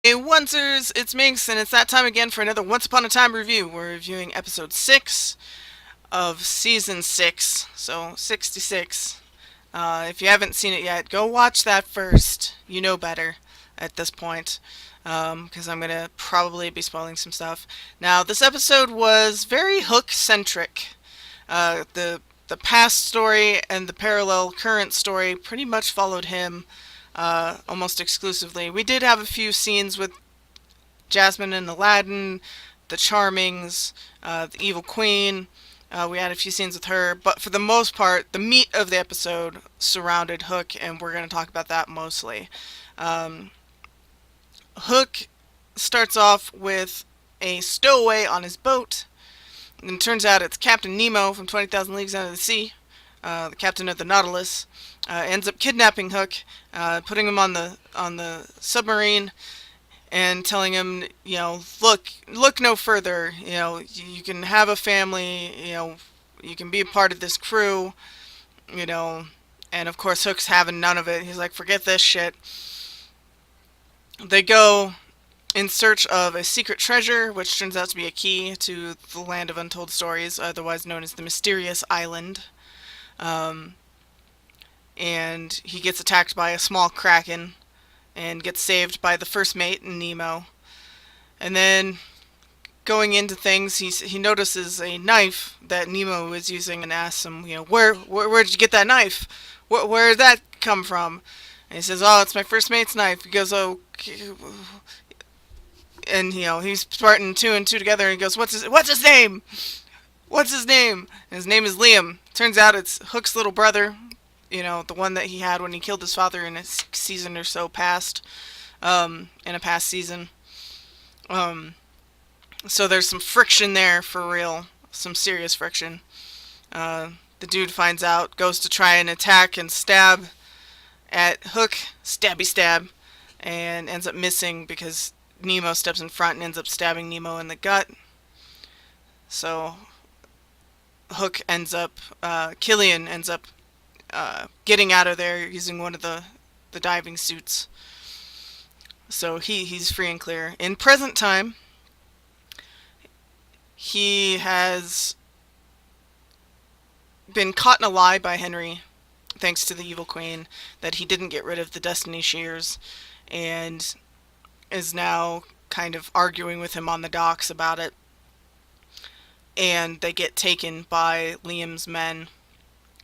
Hey, Oncers, it's Minx, and it's that time again for another Once Upon a Time review. We're reviewing episode 6 of season 6, so 66. If you haven't seen it yet, go watch that first. You know better at this point, because I'm going to probably be spoiling some stuff. Now, this episode was very Hook-centric. The past story and the parallel current story pretty much followed him almost exclusively. We did have a few scenes with Jasmine and Aladdin, the Charmings, the Evil Queen. We had a few scenes with her, but for the most part, the meat of the episode surrounded Hook, and we're going to talk about that mostly. Um, Hook starts off with a stowaway on his boat, and it turns out it's Captain Nemo from 20,000 Leagues Under the Sea, the captain of the Nautilus. Ends up kidnapping Hook, putting him on the submarine, and telling him, look no further. You can have a family. You can be a part of this crew. You know, and of course Hook's having none of it. He's like, forget this shit. They go in search of a secret treasure, which turns out to be a key to the land of untold stories, otherwise known as the Mysterious Island. Um, and he gets attacked by a small kraken and gets saved by the first mate, Nemo. And then going into things, he notices a knife that Nemo is using and asks him, where did you get that knife? Where did that come from? And he says, oh, it's my first mate's knife. He goes, oh, and he's putting two and two together, and he goes, what's his name? What's his name? And his name is Liam. Turns out it's Hook's little brother, the one that he had when he killed his father in a season or so past, in a past season. So there's some friction there for real, some serious friction. The dude finds out, goes to try and attack and stab at Hook, stabby stab, and ends up missing because Nemo steps in front and ends up stabbing Nemo in the gut. So Hook ends up, Killian ends up getting out of there using one of the diving suits. So he's free and clear. In present time, he has been caught in a lie by Henry, thanks to the Evil Queen, that he didn't get rid of the Destiny Shears, and is now kind of arguing with him on the docks about it. And they get taken by Liam's men,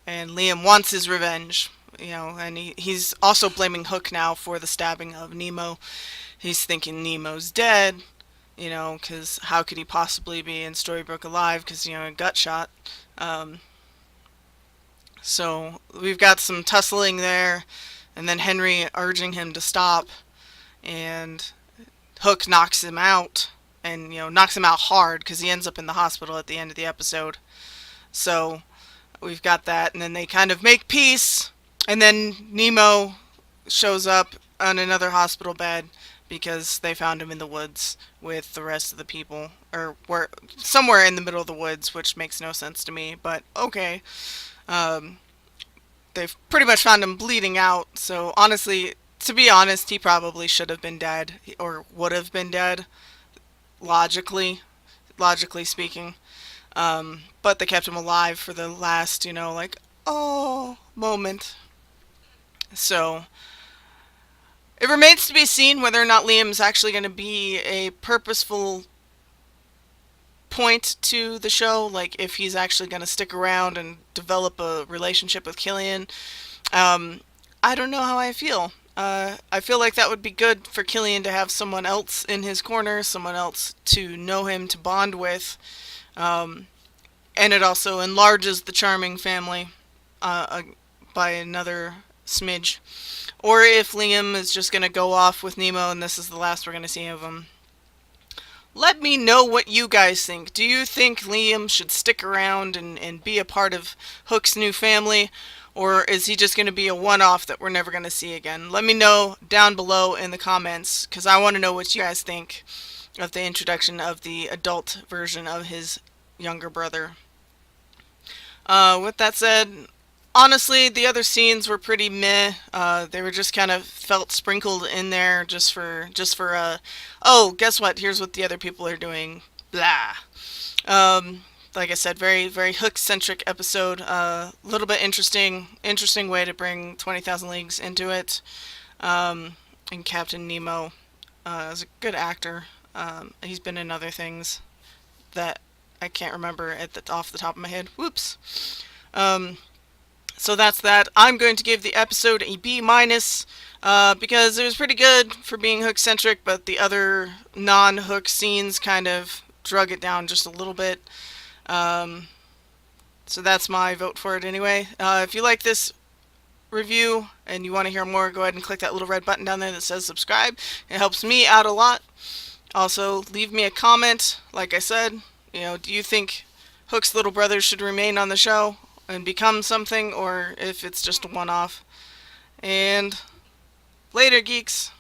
and Liam wants his revenge, and he's also blaming Hook now for the stabbing of Nemo. He's thinking Nemo's dead, because how could he possibly be in Storybrooke alive, because, a gut shot. So we've got some tussling there, and then Henry urging him to stop, and Hook knocks him out, and, knocks him out hard, because he ends up in the hospital at the end of the episode. So we've got that, and then they kind of make peace, and then Nemo shows up on another hospital bed because they found him in the woods with the rest of the people, or somewhere in the middle of the woods, which makes no sense to me, but okay. Um, they've pretty much found him bleeding out, so honestly, to be honest, he probably should have been dead, or would have been dead, logically speaking. But they kept him alive for the last, oh, moment. So, it remains to be seen whether or not Liam's actually going to be a purposeful point to the show, like if he's actually going to stick around and develop a relationship with Killian. I don't know how I feel. I feel like that would be good for Killian to have someone else in his corner, someone else to know him, to bond with. And it also enlarges the Charming family by another smidge. Or if Liam is just going to go off with Nemo and this is the last we're going to see of him. Let me know what you guys think. Do you think Liam should stick around and be a part of Hook's new family? Or is he just going to be a one-off that we're never going to see again? Let me know down below in the comments, because I want to know what you guys think of the introduction of the adult version of his younger brother. With that said, Honestly, the other scenes were pretty meh. They were just kind of felt sprinkled in there oh, guess what? Here's what the other people are doing. Blah. Um, like I said, very very hook centric episode. A little bit interesting way to bring 20,000 Leagues into it. And Captain Nemo is a good actor. He's been in other things that I can't remember off the top of my head. Whoops. Um, so that's that. I'm going to give the episode a B minus because it was pretty good for being hook centric, but the other non-hook scenes kind of drug it down just a little bit. Um, so that's my vote for it anyway. If you like this review and you want to hear more, go ahead and click that little red button down there that says subscribe. It helps me out a lot. Also, leave me a comment. Like I said, do you think Hook's little brother should remain on the show and become something, or if it's just a one-off? And later, geeks.